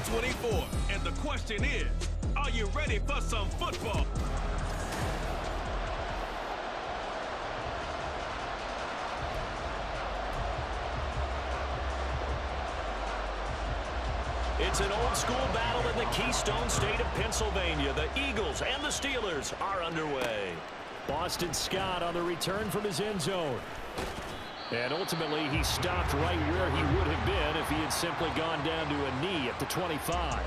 NFL 24. And the question is, are you ready for some football? It's an old-school battle in the Keystone State of Pennsylvania. The Eagles and the Steelers are underway. Boston Scott on the return from his end zone. And ultimately, he stopped right where he would have been if he had simply gone down to a knee at the 25.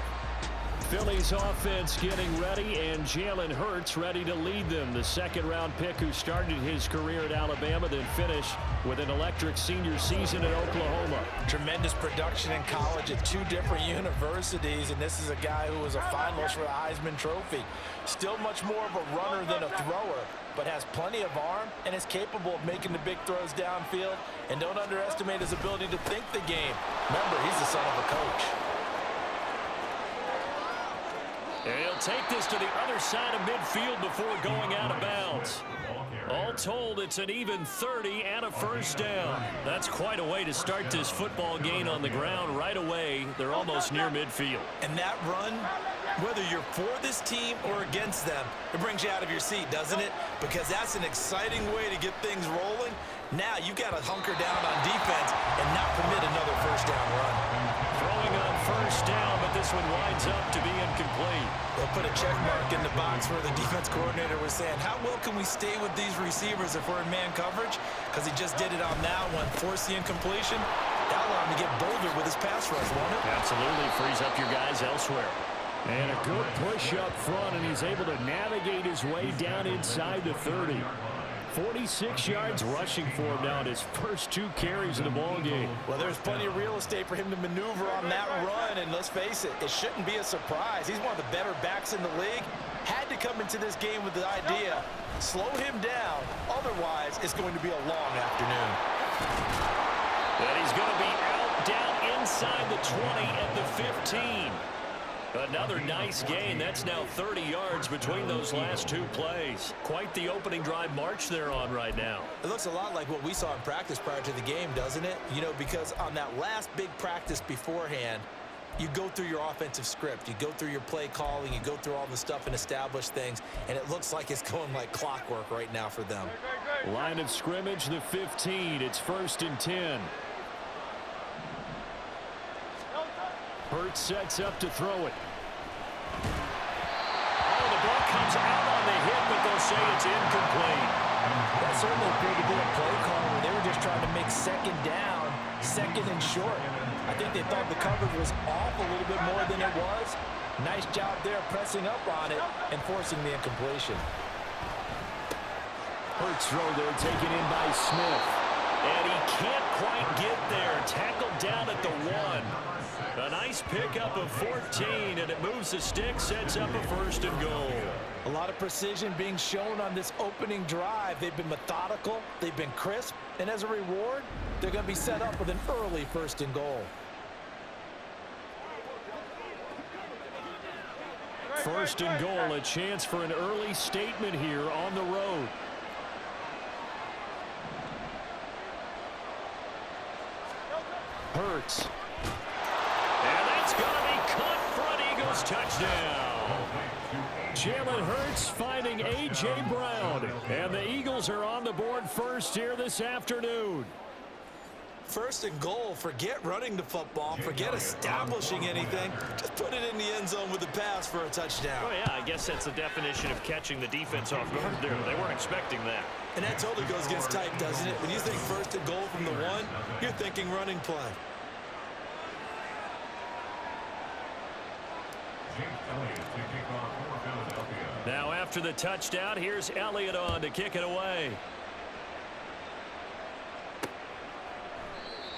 Philly's offense getting ready, and Jalen Hurts ready to lead them. The second-round pick who started his career at Alabama, then finished with an electric senior season at Oklahoma. Tremendous production in college at 2 different universities, and this is a guy who was a finalist for the Heisman Trophy. Still much more of a runner than a thrower, but has plenty of arm and is capable of making the big throws downfield. And don't underestimate his ability to think the game. Remember, he's the son of a coach. And he'll take this to the other side of midfield before going out of bounds. All told, it's an even 30 and a first down. That's quite a way to start this football game on the ground right away. They're almost near midfield. And that run, whether you're for this team or against them, it brings you out of your seat, doesn't it? Because that's an exciting way to get things rolling. Now you've got to hunker down on defense and not permit another first down run. Throwing on first down, but this one winds up to be incomplete. They'll put a check mark in the box where the defense coordinator was saying, how well can we stay with these receivers if we're in man coverage? Because he just did it on that one, forced the incompletion. That'll allow him to get bolder with his pass rush, won't it? Absolutely, frees up your guys elsewhere. And a good push up front, and he's able to navigate his way down inside the 30. 46 yards rushing for him now in his first 2 carries of the ball game. Well, there's plenty of real estate for him to maneuver on that run, and let's face it, it shouldn't be a surprise. He's one of the better backs in the league. Had to come into this game with the idea, slow him down, otherwise it's going to be a long afternoon. And he's going to be out down inside the 20 at the 15. Another nice gain. That's now 30 yards between those last 2 plays. Quite the opening drive march they're on right now. It looks a lot like what we saw in practice prior to the game, doesn't it? You know, because on that last big practice beforehand, you go through your offensive script. You go through your play calling. You go through all the stuff and establish things. And it looks like it's going like clockwork right now for them. Line of scrimmage, the 15. It's 1st and 10. Hurts sets up to throw it. Oh, the ball comes out on the hit, but they'll say it's incomplete. That certainly appeared to be a play call where they were just trying to make second down, second and short. I think they thought the coverage was off a little bit more than it was. Nice job there pressing up on it and forcing the incompletion. Hurts throw there taken in by Smith. And he can't quite get there. Tackled down at the 1. A nice pickup of 14, and it moves the stick, sets up a 1st and goal. A lot of precision being shown on this opening drive. They've been methodical, they've been crisp, and as a reward, they're going to be set up with an early 1st and goal. 1st and goal, a chance for an early statement here on the road. Hurts. And that's going to be caught for an Eagles touchdown. Jalen Hurts finding A.J. Brown. And the Eagles are on the board first here this afternoon. 1st and goal. Forget running the football. Forget establishing anything. Just put it in the end zone with the pass for a touchdown. Oh, yeah, I guess that's the definition of catching the defense off guard there. They weren't expecting that. And that totally goes against type, doesn't it? When you think 1st and goal from the 1, you're thinking running play. Now after the touchdown, here's Elliott on to kick it away.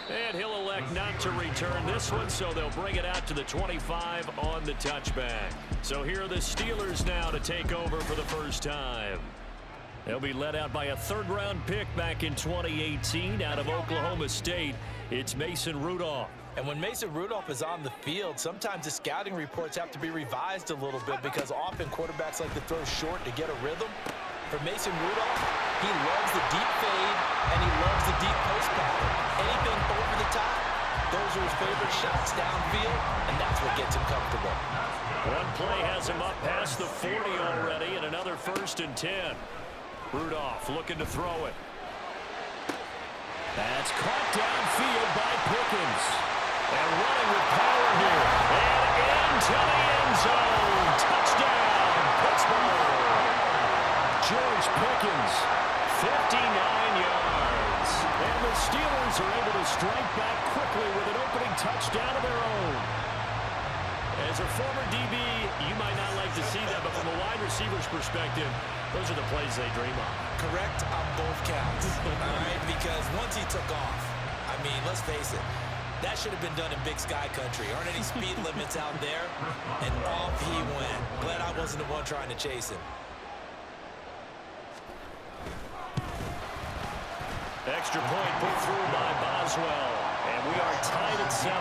And he'll elect not to return this one, so they'll bring it out to the 25 on the touchback. So here are the Steelers now to take over for the first time. They'll be led out by a 3rd-round pick back in 2018 out of Oklahoma State. It's Mason Rudolph. And when Mason Rudolph is on the field, sometimes the scouting reports have to be revised a little bit because often quarterbacks like to throw short to get a rhythm. For Mason Rudolph, he loves the deep fade and he loves the deep post pattern. Anything over the top, those are his favorite shots downfield, and that's what gets him play has him up past the 40 already, and another 1st and 10. Rudolph looking to throw it. That's caught downfield by Pickens. And running with power here. And into the end zone. Touchdown, Pittsburgh. George Pickens, 59 yards. And the Steelers are able to strike back quickly with an opening touchdown of their own. As a former DB, you might not like to see that, but from a wide receiver's perspective, those are the plays they dream of. Correct on both counts, all right? Because once he took off, I mean, let's face it, that should have been done in Big Sky Country. Aren't any speed limits out there? And off he went. Glad I wasn't the one trying to chase him. Extra point put through by Boswell. And we are tied at 7.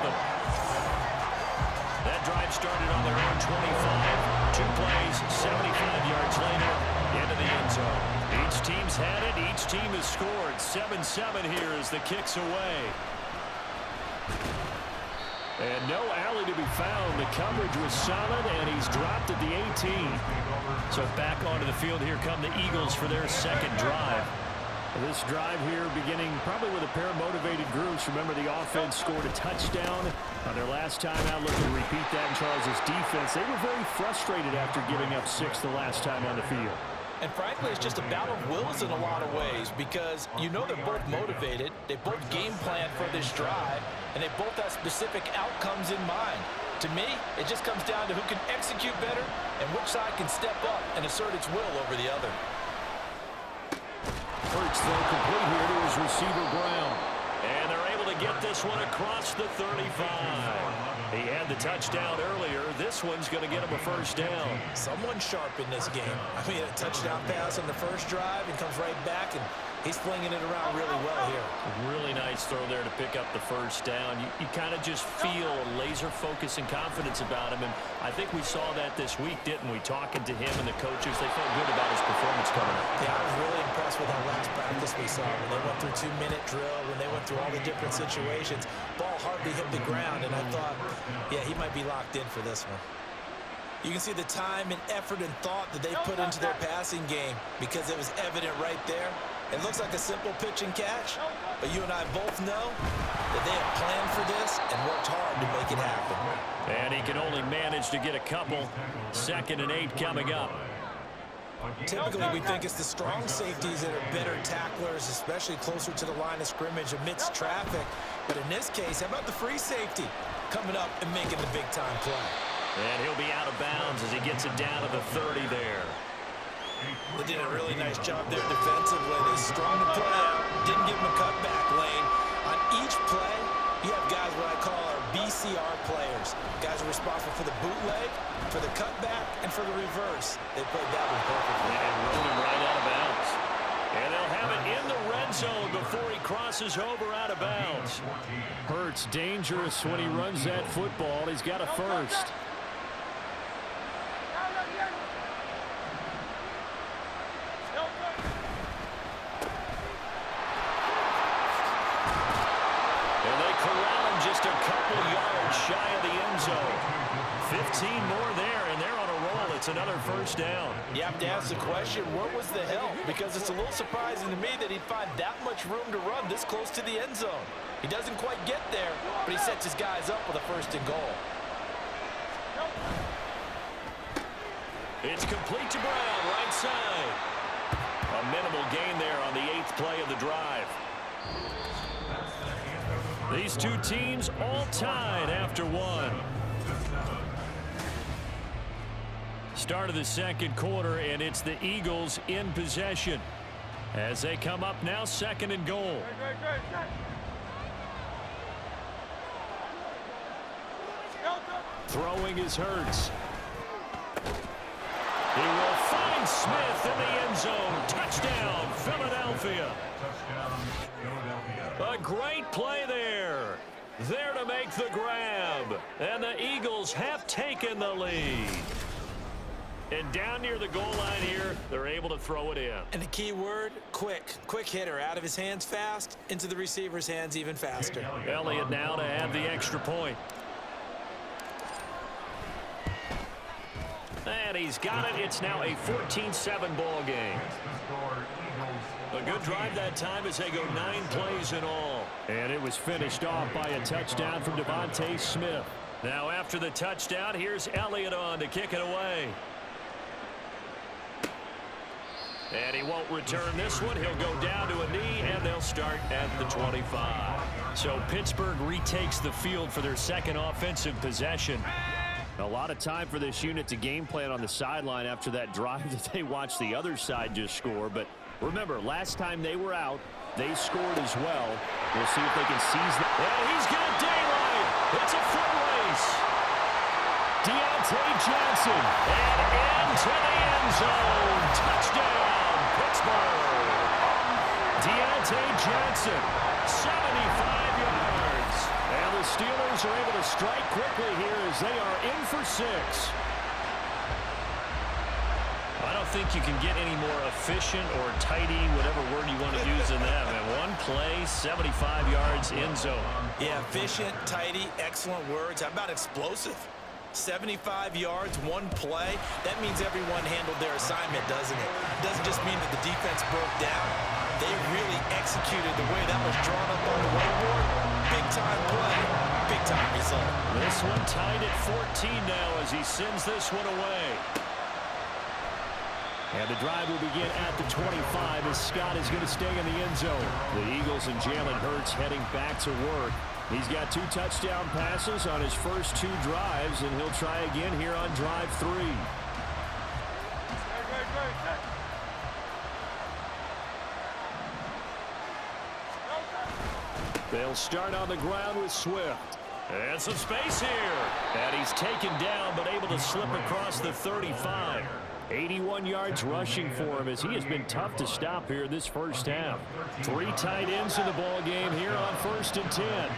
That drive started on their own 25. 2 plays, 75 yards later, into the end zone. Each team's had it. Each team has scored. 7-7 here as the kick's away. And no alley to be found. The coverage was solid, and he's dropped at the 18. So back onto the field here come the Eagles for their second drive. This drive here beginning probably with a pair of motivated groups. Remember, the offense scored a touchdown on their last time out. Looking to repeat that in Charles' defense. They were very frustrated after giving up 6 the last time on the field. And frankly, it's just a battle of wills in a lot of ways because you know they're both motivated. They both game plan for this drive, and they both have specific outcomes in mind. To me, it just comes down to who can execute better and which side can step up and assert its will over the other. Hurts throw complete here to his receiver Brown. And they're able to get this one across the 35. He had the touchdown earlier. This one's going to get him a first down. Someone sharp in this game. I mean, a touchdown pass on the first drive and comes right back, and he's flinging it around really well here. Really nice throw there to pick up the first down. You kind of just feel a laser focus and confidence about him, and I think we saw that this week, didn't we? Talking to him and the coaches, they felt good about his performance coming up. Yeah, I was really impressed with our last practice we saw when they went through 2-minute drill, when they went through all the different situations. Ball hardly hit the ground, and I thought, yeah, he might be locked in for this one. You can see the time and effort and thought that they put into their passing game because it was evident right there. It looks like a simple pitch and catch, but you and I both know that they have planned for this and worked hard to make it happen. And he can only manage to get a couple. 2nd and 8 coming up. Typically, we think it's the strong safeties that are better tacklers, especially closer to the line of scrimmage amidst traffic. But in this case, how about the free safety coming up and making the big-time play? And he'll be out of bounds as he gets it down to the 30 there. They did a really nice job there defensively. They strung the play out, didn't give him a cutback lane. On each play, you have guys what I call our BCR players. Guys are responsible for the bootleg, for the cutback, and for the reverse. They played that one perfectly. And rode him right out of bounds. And they'll have it in the red zone before he crosses over out of bounds. Hurts dangerous when he runs that football. He's got a first. Just a couple yards shy of the end zone. 15 more there, and they're on a roll. It's another first down. You have to ask the question, what was the help? Because it's a little surprising to me that he'd find that much room to run this close to the end zone. He doesn't quite get there, but he sets his guys up with a 1st and goal. It's complete to Brown, right side. A minimal gain there on the 8th play of the drive. These two teams all tied after 1. Start of the second quarter, and it's the Eagles in possession as they come up now 2nd and goal. Throwing is Hurts. He will find Smith in the end zone. Touchdown, Philadelphia. A great play there. There to make the grab. And the Eagles have taken the lead. And down near the goal line here, they're able to throw it in. And the key word, quick. Quick hitter. Out of his hands fast, into the receiver's hands even faster. Elliott now to add the extra point. And he's got it. It's now a 14-7 ball game. A good drive that time as they go 9 plays in all. And it was finished off by a touchdown from Devontae Smith. Now after the touchdown, here's Elliott on to kick it away. And he won't return this one. He'll go down to a knee, and they'll start at the 25. So Pittsburgh retakes the field for their second offensive possession. A lot of time for this unit to game plan on the sideline after that drive that they watched the other side just score. But remember, last time they were out, they scored as well. We'll see if they can seize that. And he's got daylight. It's a foot race. Deontay Johnson. And into the end zone. Touchdown, Pittsburgh. Deontay Johnson, 75 yards. And the Steelers are able to strike quickly here as they are in for 6. I don't think you can get any more efficient or tidy, whatever word you want to use in that. Man, one play, 75 yards, end zone. Yeah, efficient, tidy, excellent words. How about explosive? 75 yards, one play. That means everyone handled their assignment, doesn't it? It doesn't just mean that the defense broke down. They really executed the way that was drawn up on the whiteboard. Big-time play, big-time result. This one tied at 14 now as he sends this one away. And the drive will begin at the 25 as Scott is going to stay in the end zone. The Eagles and Jalen Hurts heading back to work. He's got 2 touchdown passes on his first 2 drives, and he'll try again here on drive 3. They'll start on the ground with Swift. And some space here. And he's taken down, but able to slip across the 35. 81 yards rushing for him as he has been tough to stop here this first half. 3 tight ends in the ball game here on 1st and 10.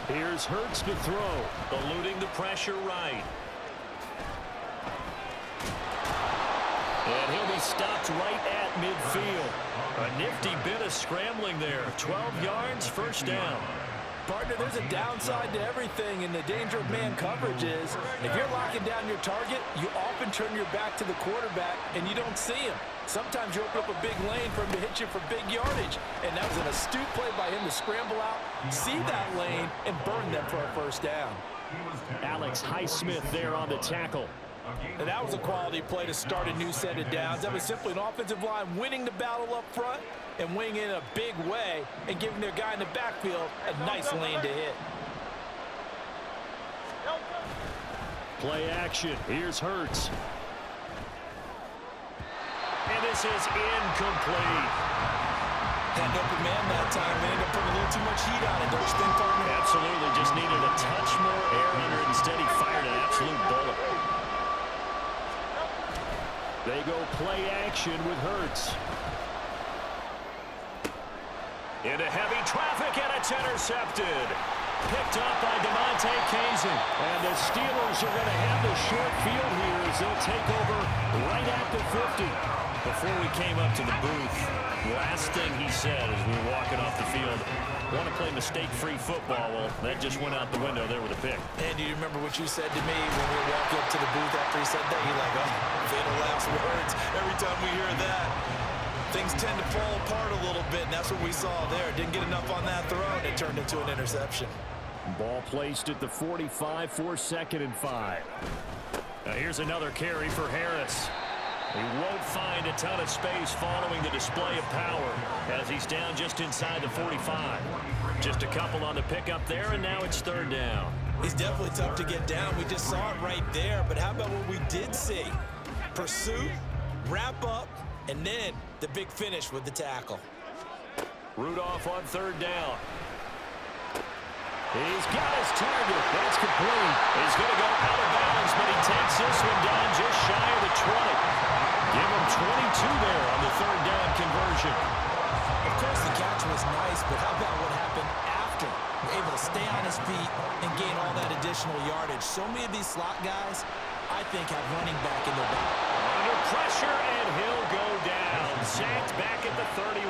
Here's Hurts to throw, eluding the pressure right. And he'll be stopped right at midfield. A nifty bit of scrambling there. 12 yards, first down. Partner, there's a downside to everything, and the danger of man coverage is if you're locking down your target, you often turn your back to the quarterback and you don't see him. Sometimes you open up a big lane for him to hit you for big yardage, and that was an astute play by him to scramble out, see that lane, and burn them for a first down. Alex Highsmith there on the tackle. And that was a quality play to start a new set of downs. That was simply an offensive line winning the battle up front and winning in a big way and giving their guy in the backfield a nice lane to hit. Play action. Here's Hurts. And this is incomplete. Had an open man that time. They ended up putting a little too much heat on it, don't you think, partner? Absolutely. Just needed a touch more air under it. Instead, he fired an absolute bullet. They go play action with Hurts. Into heavy traffic, and it's intercepted. Picked up by Demonte Kazin. And the Steelers are going to have the short field here as they'll take over right at the 50. Before we came up to the booth, last thing he said as we were walking off the field, want to play mistake-free football. Well, that just went out the window there with a pick. And do you remember what you said to me when we were walking up to the booth after he said that? You're like, oh, fatal last words. Every time we hear that, things tend to fall apart a little bit, and that's what we saw there. Didn't get enough on that throw, and it turned into an interception. Ball placed at the 45 for 2nd and 5. Now here's another carry for Harris. He won't find a ton of space following the display of power as he's down just inside the 45. Just a couple on the pickup there, and now it's 3rd down. He's definitely tough to get down. We just saw it right there, but how about what we did see? Pursuit, wrap up, and then the big finish with the tackle. Rudolph on 3rd down. He's got his target. That's complete. He's going to go out of bounds, but he takes this one down just shy of the 20. Give him 22 there on the 3rd down conversion. Of course, the catch was nice, but how about what happened after? Able to stay on his feet and gain all that additional yardage. So many of these slot guys, I think, have running back in their back. Under pressure, and he'll go down. Sacked back at the 31.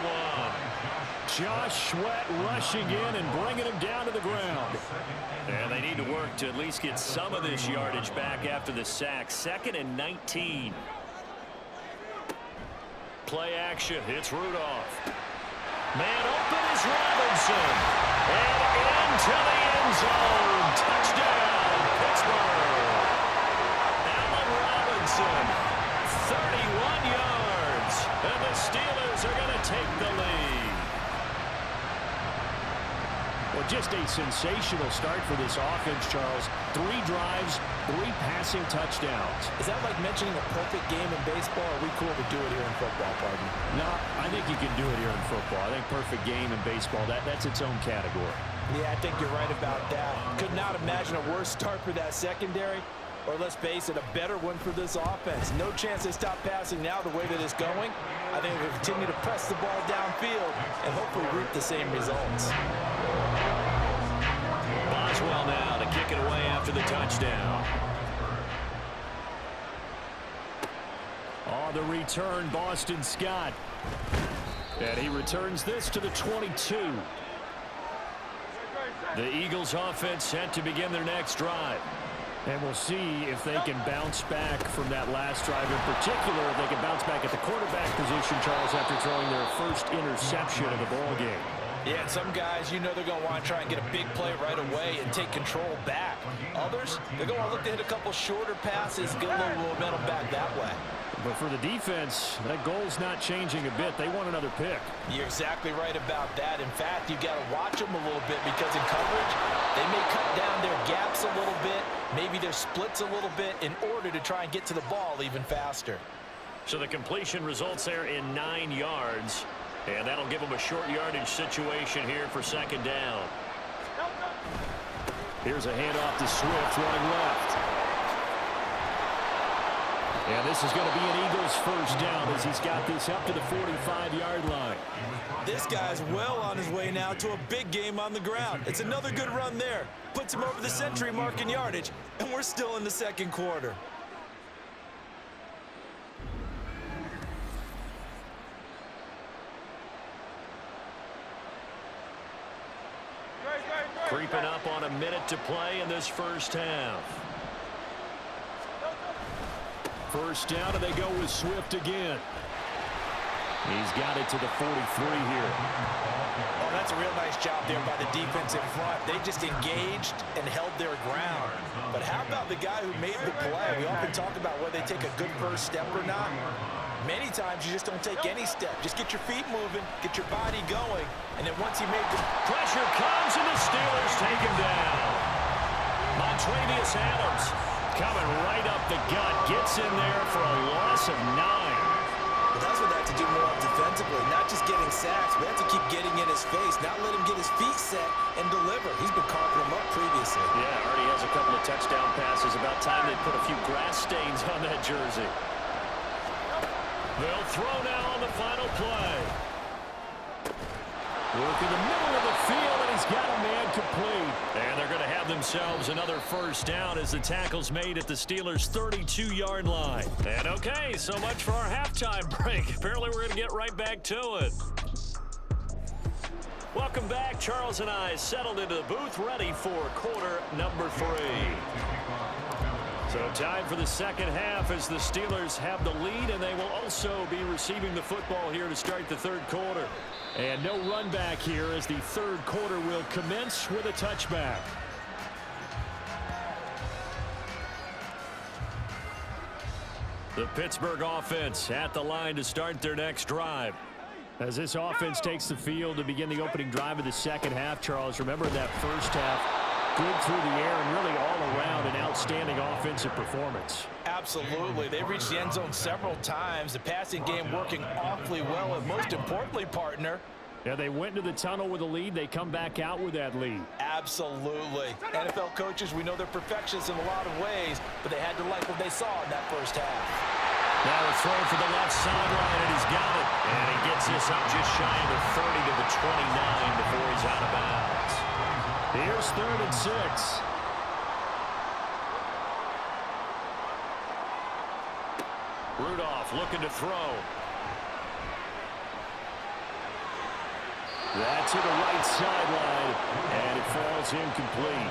Josh Sweat rushing in and bringing him down to the ground. And they need to work to at least get some of this yardage back after the sack. 2nd and 19. Play action. It's Rudolph. Man open is Robinson. And into the end zone. Touchdown, Pittsburgh. Allen Robinson, 31 yards. And the Steelers are going to take the lead. Well, just a sensational start for this offense, Charles. 3 drives, 3 passing touchdowns. Is that like mentioning a perfect game in baseball, or are we cool to do it here in football, pardon? No, I think you can do it here in football. I think perfect game in baseball, that's its own category. Yeah, I think you're right about that. Could not imagine a worse start for that secondary, or let's face it, a better one for this offense. No chance they stop passing now the way that it's going. I think we'll continue to press the ball downfield and hopefully reap the same results. Boswell now to kick it away after the touchdown. On the return, Boston Scott. And he returns this to the 22. The Eagles offense set to begin their next drive. And we'll see if they can bounce back from that last drive. In particular, if they can bounce back at the quarterback position, Charles, after throwing their first interception of the ball game. Yeah, and some guys, you know they're going to want to try and get a big play right away and take control back. Others, they're going to look to hit a couple shorter passes, get a little momentum back that way. But for the defense, that goal's not changing a bit. They want another pick. You're exactly right about that. In fact, you've got to watch them a little bit because in coverage, they may cut down their gaps a little bit, maybe their splits a little bit in order to try and get to the ball even faster. So the completion results there in 9 yards. And that'll give them a short yardage situation here for 2nd down. Here's a handoff to Swift running left. And this is going to be an Eagles first down as he's got this up to the 45-yard line. This guy's well on his way now to a big game on the ground. It's another good run there. Puts him over the century mark in yardage, and we're still in the 2nd quarter. Creeping up on a minute to play in this first half. First down, and they go with Swift again. He's got it to the 43 here. Oh, that's a real nice job there by the defense in front. They just engaged and held their ground. But how about the guy who made the play? We often talk about whether they take a good first step or not. Many times you just don't take any step. Just get your feet moving, get your body going, and then once he made the pressure comes and the Steelers take him down. Montravius Adams coming right up the gut, gets in there for a loss of 9. But that's what they have to do more defensively, not just getting sacks, but they have to keep getting in his face, not let him get his feet set and deliver. He's been carving him up previously. Yeah, already has a couple of touchdown passes. About time they put a few grass stains on that jersey. They'll throw now on the final play. Work in the middle of the field, and he's got a man complete. And they're going to have themselves another first down as the tackle's made at the Steelers' 32-yard line. And okay, so much for our halftime break. Apparently we're going to get right back to it. Welcome back. Charles and I settled into the booth, ready for quarter number 3. So time for the second half as the Steelers have the lead, and they will also be receiving the football here to start the 3rd quarter. And no run back here as the 3rd quarter will commence with a touchback. The Pittsburgh offense at the line to start their next drive. As this offense takes the field to begin the opening drive of the second half, Charles, remember that first half, good through the air and really all around an outstanding offensive performance. Absolutely. They reached the end zone several times. The passing game working awfully well, and most importantly, partner, yeah, they went into the tunnel with a lead. They come back out with that lead. Absolutely. NFL coaches, we know they're perfectionists in a lot of ways, but they had to like what they saw in that first half. Now a throw for the left sideline, and he's got it. And he gets this up just shy of the 30 to the 29 before he's out of bounds. Here's 3rd and 6. Rudolph looking to throw. That to the right sideline, and it falls incomplete.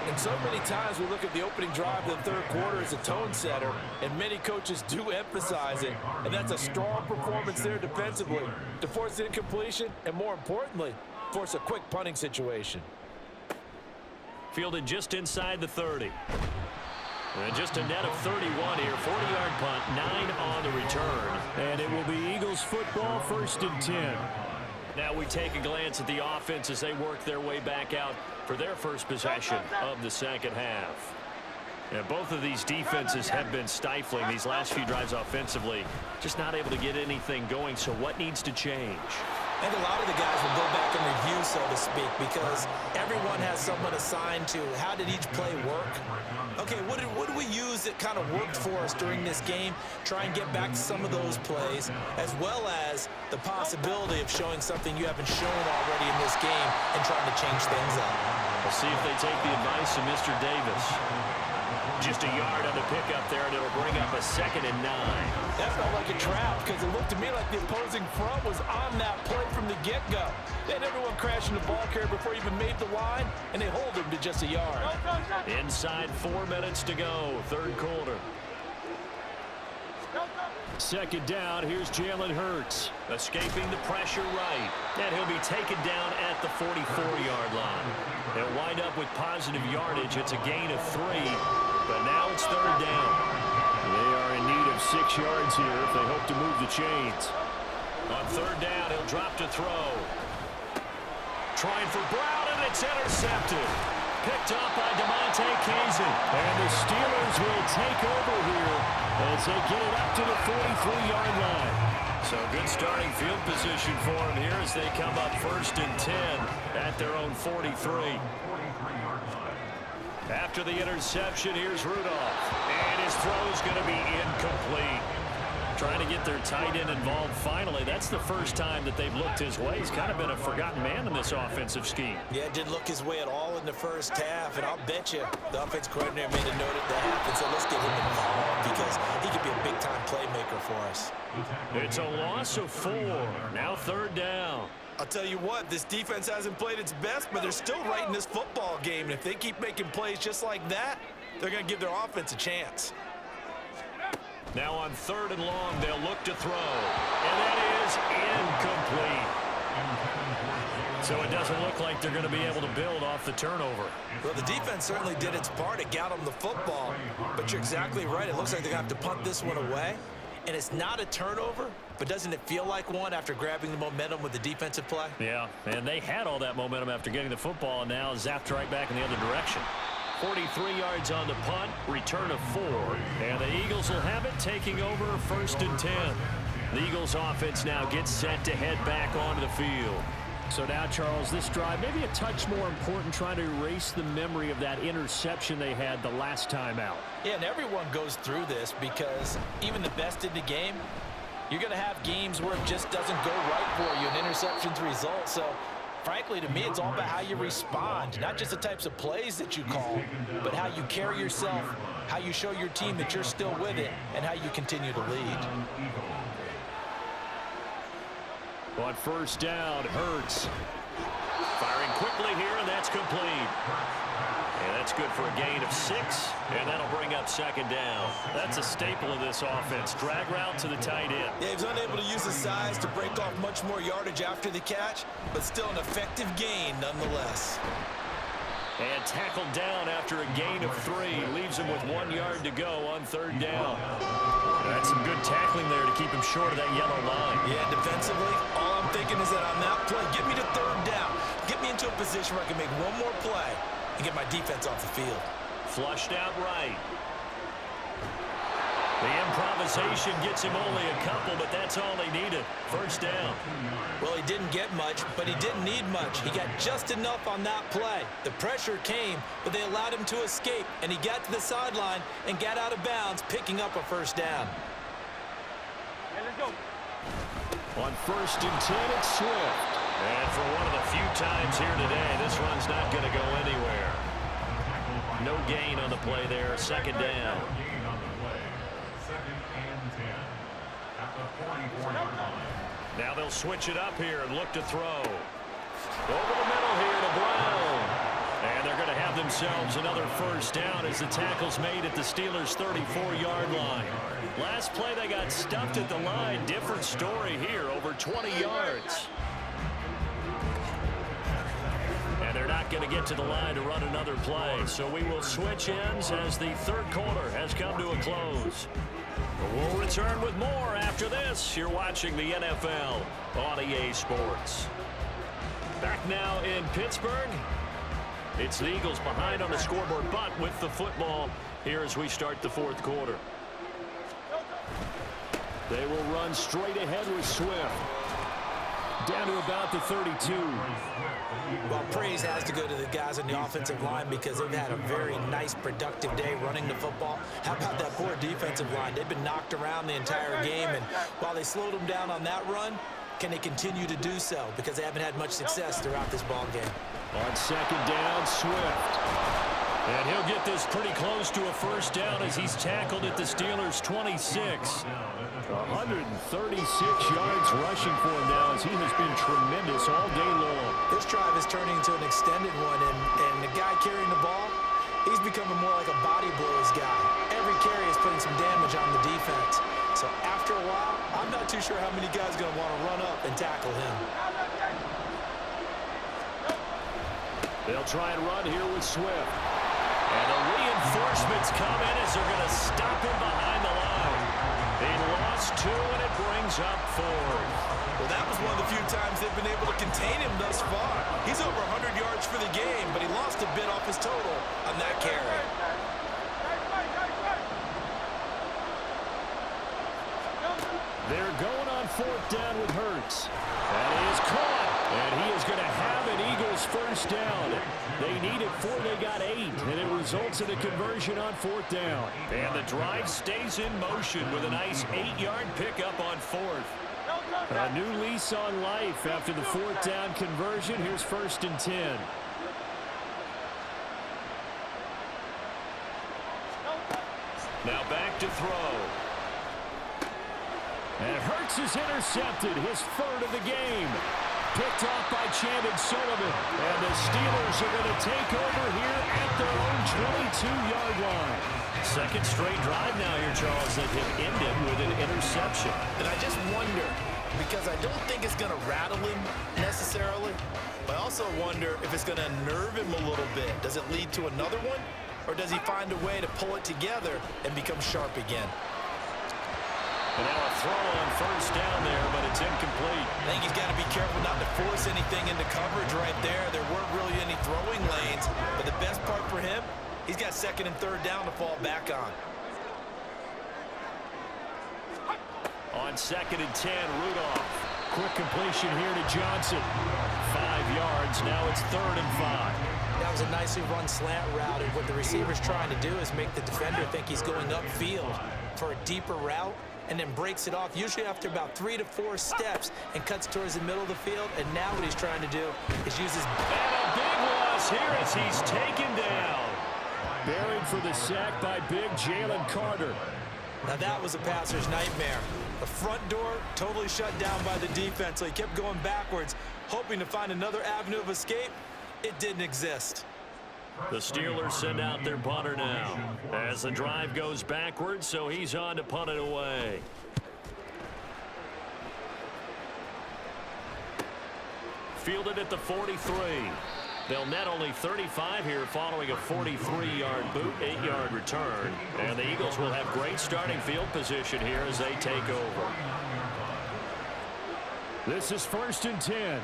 And so many times we look at the opening drive of the third quarter as a tone setter, and many coaches do emphasize it, and that's a strong performance there defensively to force incompletion and, more importantly, force a quick punting situation. Fielded just inside the 30. And just a net of 31 here. 40-yard punt, 9 on the return. And it will be Eagles football, 1st and 10. Now we take a glance at the offense as they work their way back out for their first possession of the second half. And both of these defenses have been stifling these last few drives offensively. Just not able to get anything going, so what needs to change? I think a lot of the guys will go back and review, so to speak, because everyone has someone assigned to how did each play work. Okay, what did we use that kind of worked for us during this game? Try and get back to some of those plays, as well as the possibility of showing something you haven't shown already in this game and trying to change things up. We'll see if they take the advice of Mr. Davis. Just a yard on the pickup there, and it'll bring up a 2nd and 9. That felt like a trap because it looked to me like the opposing front was on that play from the get-go. They had everyone crashing the ball carrier before he even made the line, and they hold him to just a yard. Inside 4 minutes to go, third quarter. 2nd down, here's Jalen Hurts. Escaping the pressure right. And he'll be taken down at the 44-yard line. They'll wind up with positive yardage. It's a gain of 3, but now it's 3rd down. They are in need of 6 yards here if they hope to move the chains. On 3rd down, he'll drop to throw. Trying for Brown, and it's intercepted. Picked up by DeMonte Kazin. And the Steelers will take over here as they get it up to the 43-yard line. So good starting field position for them here as they come up 1st and 10 at their own 43. After the interception, here's Rudolph. And his throw is going to be incomplete. Trying to get their tight end involved finally. That's the first time that they've looked his way. He's kind of been a forgotten man in this offensive scheme. Yeah, didn't look his way at all in the first half, and I'll bet you the offense coordinator made a note at the half and said, let's get him involved because he could be a big-time playmaker for us. It's a loss of 4. Now 3rd down. I'll tell you what, this defense hasn't played its best, but they're still right in this football game. And if they keep making plays just like that, they're going to give their offense a chance. Now on 3rd and long, they'll look to throw. And that is incomplete. So it doesn't look like they're going to be able to build off the turnover. Well, the defense certainly did its part. It got them the football. But you're exactly right. It looks like they're going to have to punt this one away. And it's not a turnover, but doesn't it feel like one after grabbing the momentum with the defensive play? Yeah, and they had all that momentum after getting the football and now zapped right back in the other direction. 43 yards on the punt, return of 4. And the Eagles will have it, taking over 1st and 10. The Eagles offense now gets set to head back onto the field. So now, Charles, this drive maybe a touch more important, trying to erase the memory of that interception they had the last time out. Yeah, and everyone goes through this because even the best in the game, you're going to have games where it just doesn't go right for you, and interceptions result. So, frankly, to me, it's all about how you respond, not just the types of plays that you call, but how you carry yourself, how you show your team that you're still with it, and how you continue to lead. On 1st down, Hurts. Firing quickly here, and that's complete. And that's good for a gain of 6, and that'll bring up 2nd down. That's a staple of this offense. Drag route to the tight end. Yeah, he was unable to use his size to break off much more yardage after the catch, but still an effective gain nonetheless. And tackled down after a gain of 3. Leaves him with 1 yard to go on 3rd down. That's some good tackling there to keep him short of that yellow line. Yeah, defensively, all I'm thinking is that on that play, get me to 3rd down. Get me into a position where I can make one more play and get my defense off the field. Flushed out right. The improvisation gets him only a couple, but that's all he needed. 1st down. Well, he didn't get much, but he didn't need much. He got just enough on that play. The pressure came, but they allowed him to escape, and he got to the sideline and got out of bounds, picking up a 1st down. Hey, let's go. On 1st and 10, it's Swift. And for one of the few times here today, this run's not going to go anywhere. No gain on the play there, 2nd down. Now they'll switch it up here and look to throw. Over the middle here to Brown. And they're going to have themselves another first down as the tackle's made at the Steelers' 34-yard line. Last play they got stuffed at the line. Different story here, over 20 yards. And they're not going to get to the line to run another play. So we will switch ends as the third quarter has come to a close. We'll return with more after this. You're watching the NFL on EA Sports. Back now in Pittsburgh. It's the Eagles behind on the scoreboard, but with the football here as we start the fourth quarter. They will run straight ahead with Swift. Down to about the 32. Well, praise has to go to the guys on the offensive line because they've had a very nice, productive day running the football. How about that poor defensive line? They've been knocked around the entire game, and while they slowed them down on that run, can they continue to do so? Because they haven't had much success throughout this ball game. On second down, Swift. And he'll get this pretty close to a first down as he's tackled at the Steelers' 26. 136 yards rushing for him now as he has been tremendous all day long. This drive is turning into an extended one, and the guy carrying the ball, he's becoming more like a body blows guy. Every carry is putting some damage on the defense. So after a while, I'm not too sure how many guys are going to want to run up and tackle him. They'll try and run here with Swift. And the reinforcements come in as they're going to stop him behind the line. They lost 2, and it brings up 4. Well, that was one of the few times they've been able to contain him thus far. He's over 100 yards for the game, but he lost a bit off his total on that carry. They're going on fourth down with Hurts. And he is caught. And he is going to have an Eagles first down. They needed 4, they got 8. And it results in a conversion on fourth down. And the drive stays in motion with a nice 8-yard pickup on fourth. A new lease on life after the fourth down conversion. Here's first and 10. Now back to throw. And Hurts is intercepted, his 3rd of the game. Picked off by Chandon Sullivan. And the Steelers are going to take over here at their own 22-yard line. Second straight drive now here, Charles, that have ended with an interception. And I just wonder, because I don't think it's going to rattle him necessarily, but I also wonder if it's going to unnerve him a little bit. Does it lead to another one? Or does he find a way to pull it together and become sharp again? And now a throw on first down there, but it's incomplete. I think he's got to be careful not to force anything into coverage right there. There weren't really any throwing lanes, but the best part for him, he's got second and third down to fall back on. On second and 10, Rudolph. Quick completion here to Johnson. 5 yards, now it's 3rd and 5. That was a nicely run slant route, and what the receiver's trying to do is make the defender think he's going upfield for a deeper route, and then breaks it off, usually after about 3 to 4 steps, and cuts towards the middle of the field. And now what he's trying to do is use his... And a big loss here as he's taken down. Buried for the sack by big Jalen Carter. Now that was a passer's nightmare. The front door totally shut down by the defense, so he kept going backwards, hoping to find another avenue of escape. It didn't exist. The Steelers send out their punter now as the drive goes backwards, so he's on to punt it away. Fielded at the 43. They'll net only 35 here following a 43-yard boot, 8-yard return. And the Eagles will have great starting field position here as they take over. This is first and 10.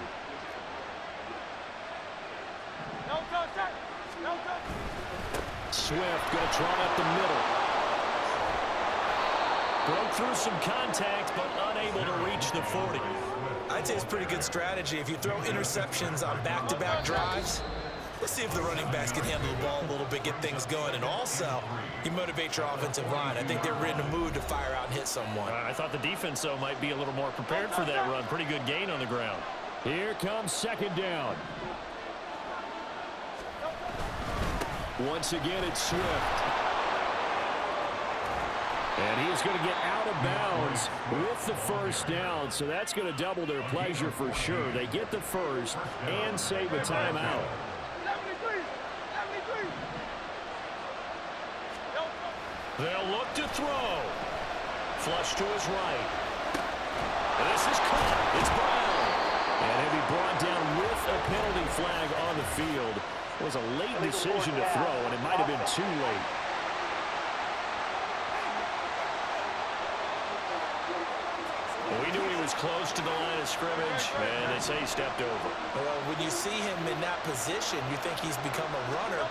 Swift going to try up the middle. Broke through some contact, but unable to reach the 40. I'd say it's pretty good strategy. If you throw interceptions on back-to-back drives, let's see if the running backs can handle the ball a little bit, get things going. And also, you motivate your offensive line. I think they're in the mood to fire out and hit someone. I thought the defense, though, might be a little more prepared for that run. Pretty good gain on the ground. Here comes second down. Once again, it's Swift. And he is going to get out of bounds with the first down, so that's going to double their pleasure for sure. They get the first and save a timeout. They'll look to throw. Flush to his right. And this is caught. It's Brown. And he'll be brought down with a penalty flag on the field. It was a late decision to throw, and it might have been too late. We knew he was close to the line of scrimmage, and they say he stepped over. Well, when you see him in that position, you think he's become a runner.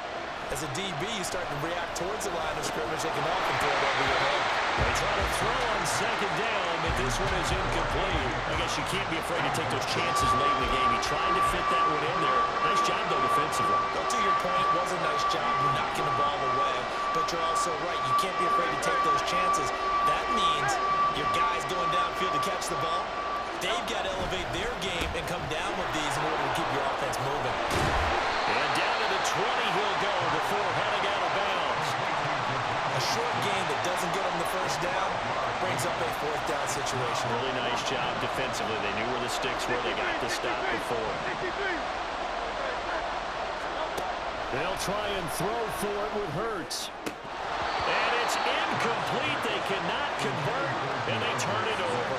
As a DB, you start to react towards the line of scrimmage. They can often throw it over your head. They try to throw on second down, but this one is incomplete. I guess you can't be afraid to take those chances late in the game. He tried to fit that one in there. Nice job, though, defensively. Well, to your point, it was a nice job knocking the ball away. But you're also right. You can't be afraid to take those chances. That means your guys going downfield to catch the ball, they've got to elevate their game and come down with these in order to keep your offense moving. And down to the 20 he'll go before heading out of bounds. A short game that doesn't get them the first down brings up a fourth down situation. Really nice job defensively. They knew where the sticks were. They got the stop before. They'll try and throw for it with Hurts. And it's incomplete. They cannot convert, and they turn it over.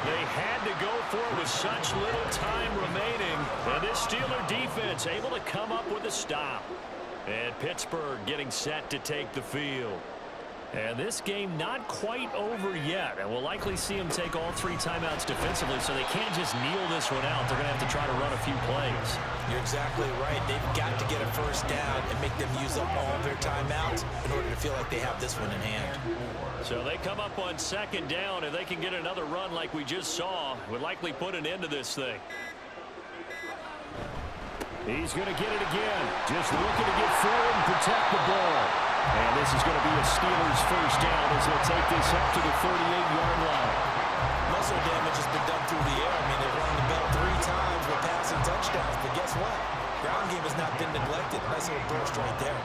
They had to go for it with such little time remaining. And this Steeler defense able to come up with a stop. And Pittsburgh getting set to take the field. And this game not quite over yet. And we'll likely see them take all three timeouts defensively, so they can't just kneel this one out. They're going to have to try to run a few plays. You're exactly right. They've got to get a first down and make them use up all of their timeouts in order to feel like they have this one in hand. So they come up on second down. If they can get another run like we just saw, would likely put an end to this thing. He's going to get it again. Just looking to get forward and protect the ball. And this is going to be a Steelers first down as they'll take this up to the 38-yard line. Muscle damage has been done through the air. I mean, they've rung the bell 3 times with passing touchdowns. But guess what? Ground game has not been neglected. Nice little burst right there.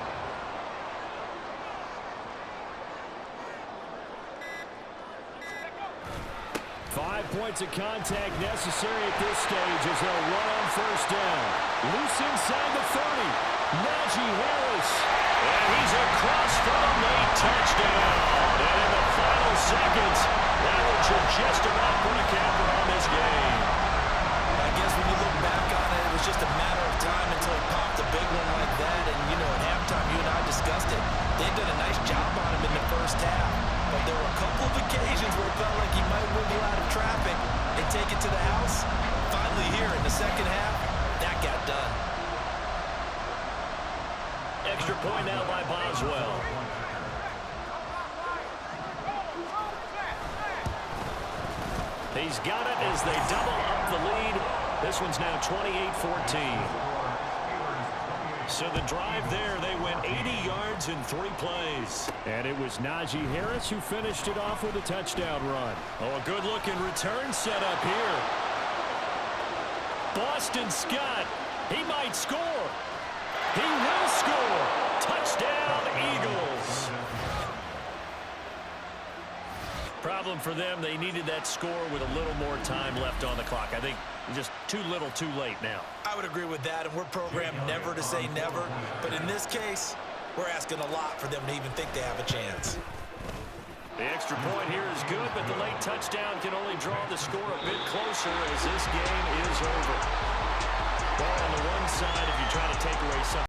Five points of contact necessary at this stage as they'll run on first down. Loose inside the 30. Najee Harris. And he's across for a late touchdown. And in the final seconds, that will just about put a capper on this game. I guess when you look back on it, it was just a matter of time until he popped a big one like that. And, you know, at halftime, you and I discussed it. They've done a nice job on him in the first half. But there were a couple of occasions where it felt like he might wiggle out of traffic and take it to the house. Finally here in the second half, that got done. Extra point now by Boswell. He's got it as they double up the lead. This one's now 28-14. So the drive there, they went 80 yards in 3 plays. And it was Najee Harris who finished it off with a touchdown run. Oh, a good-looking return set up here. Boston Scott, he might score. He will score. Touchdown, Eagles. Problem for them, they needed that score with a little more time left on the clock. I think just too little too late now. I would agree with that, and we're programmed never to say never. But in this case, we're asking a lot for them to even think they have a chance. The extra point here is good, but the late touchdown can only draw the score a bit closer as this game is over. Well, on the one side, if you try to take away something